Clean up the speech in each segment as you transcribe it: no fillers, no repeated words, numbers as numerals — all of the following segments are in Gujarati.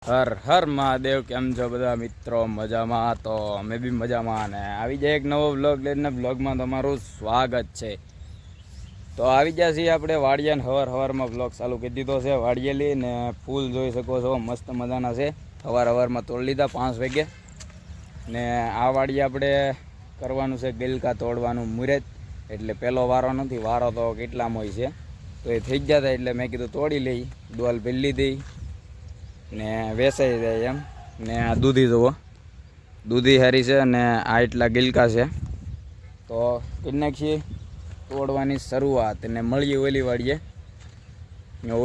હર હર મહાદેવ. કેમ છો બધા મિત્રો? મજામાં? તો અમે બી મજામાં અને આવી જાય એક નવો વ્લોગ લઈને. વ્લોગમાં તમારું સ્વાગત છે. તો આવી ગયા છીએ આપણે વાડિયાને. હવારમાં વ્લોગ ચાલુ કરી દીધો છે વાડિયેલી ને ફૂલ જોઈ શકો છો, મસ્ત મજાના છે. હવારમાં તોડી લીધા 5 વાગે ને આ વાડિયા આપણે કરવાનું છે ગલકા તોડવાનું મુહૂર્ત. એટલે પહેલો વારો નથી, વારો તો કેટલામાં હોય છે, તો એ થઈ ગયા હતા એટલે મેં કીધું તોડી લઈ, ડોલ ભરી લીધી ને વેસાઈ જાય એમ. ને આ દૂધી જુઓ, દૂધી હારી છે અને આ એટલા ગિલકા છે. તો કરી નાખીએ તોડવાની શરૂઆત ને મળીએ ઓલી વાડીએ.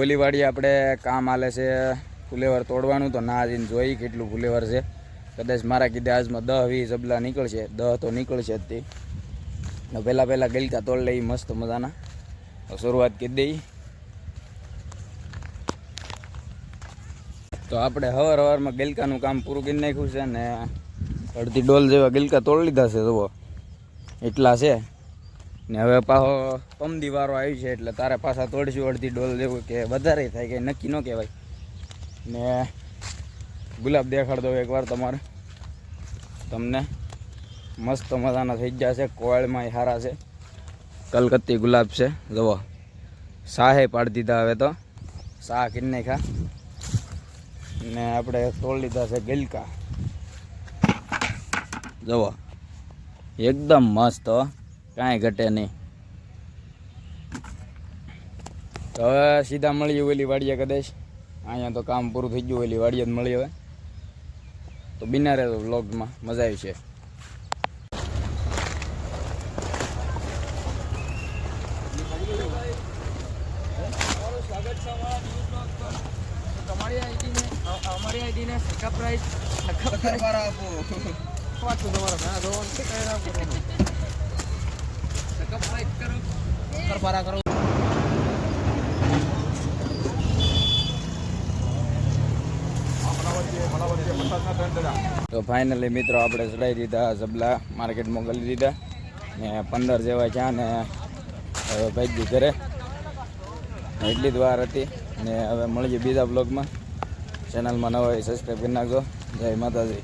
ઓલી વાડીએ આપણે કામ હાલે છે ફુલેવર તોડવાનું, તો ના જઈને જોઈ કેટલું ફુલેવર છે. કદાચ મારા કીધે આજમાં 10-20 જબલા નીકળશે, 10 તો નીકળશે જ તે. પહેલાં ગિલકા તોડ લઈ મસ્ત મજાના. શરૂઆત કરી દઈ. તો આપણે હવારમાં ગિલકાનું કામ પૂરું કરી નાખ્યું છે ને અડધી ડોલ જેવા ગિલકા તોડી લીધા છે. જુઓ એટલા છે ને હવે પાછો પમદી વારો આવી છે એટલે તારે પાછા તોડીશું અડધી ડોલ જેવું, કે વધારે થાય કે નક્કી ન કહેવાય. ને ગુલાબ દેખાડ દો એકવાર તમારે, તમને મસ્ત મજાના થઈ ગયા છે. કોયળમાં સારા છે, કલકત્તી ગુલાબ છે. જુઓ શાહે પાડી દીધા. હવે તો શાહ કરી નાખ્યા ને આપણે તોડી લીધા છે ગિલકા. જુઓ એકદમ મસ્ત, કાંઈ ઘટે નહીં. તો હવે સીધા મળીએ ઓલી વાડીએ. કદાચ અહીંયા તો કામ પૂરું થઈ ગયું, ઓલી વાડીએ જ મળી. હવે તો બિના રહેતો વ્લોગમાં, મજા આવી છે. અમારી આઈડીને સબસ્ક્રાઇબ આપો. વાંચું તમારો ઘણા જોવાનું છે, કઈ રાખો સબસ્ક્રાઇબ કરો, કરપારા કરો. તો ફાઇનલી મિત્રો આપણે ચડાવી દીધા જબલા, માર્કેટમાં મોકલી દીધા ને 15 જેવા છે ને હવે ભાઈ ઘરે. એટલી જ વાર હતી ને હવે મળીએ બીજા બ્લોગમાં. ચેનલમાં નવા હોય સબસ્ક્રાઈબ કરી નાખજો. જય માતાજી.